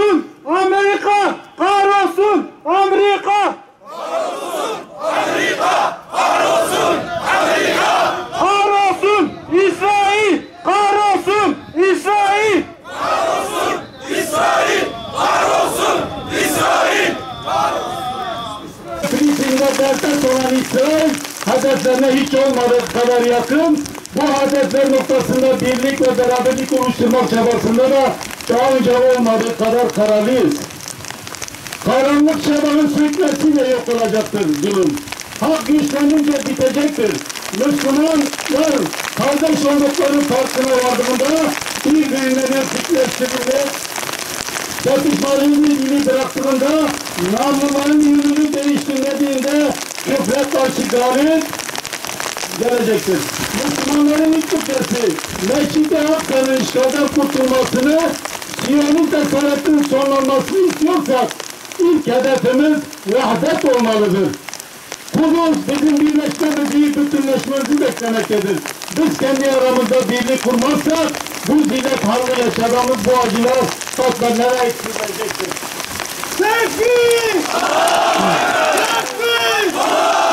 Kahrolsun Amerika! Kahrolsun Amerika! Kahrolsun Amerika! Kahrolsun Amerika! Kahrolsun İsrail! Kahrolsun İsrail! Kahrolsun İsrail! Kahrolsun İsrail! Filistin'de dertler olan İsrail, hedeflerine hiç olmadığı kadar yakın, bu hedefler noktasında birlik ve beraberlik oluşturmak çabasında da daha önce olmadığı kadar kararlıyız. Karanlık çabanın sökmesiyle yok olacaktır zulüm. Hak güçlenince bitecektir. Müslümanlar kardeş oldukları farkına vardığında birbirlerine fikirleştirilmek, çatışmaların ilgili bıraktığında, namluların yönünü değiştirmediğinde küfre karşı galip gelecektir. Müslümanların ilk kitlesi Meşid-i Aksa'nın işgalden kurtulmasını, Siyonist esaretin sonlanmasını istiyorsak ilk hedefimiz vahdet olmalıdır. Kudüs bizim birleşmemizi, bütünleşmemizi beklemektedir. Biz kendi aramızda birlik kurmazsak bu zillet halde yaşadığımız bu acılar katmerlere eksilmeyecektir. Tekbir! Tekbir!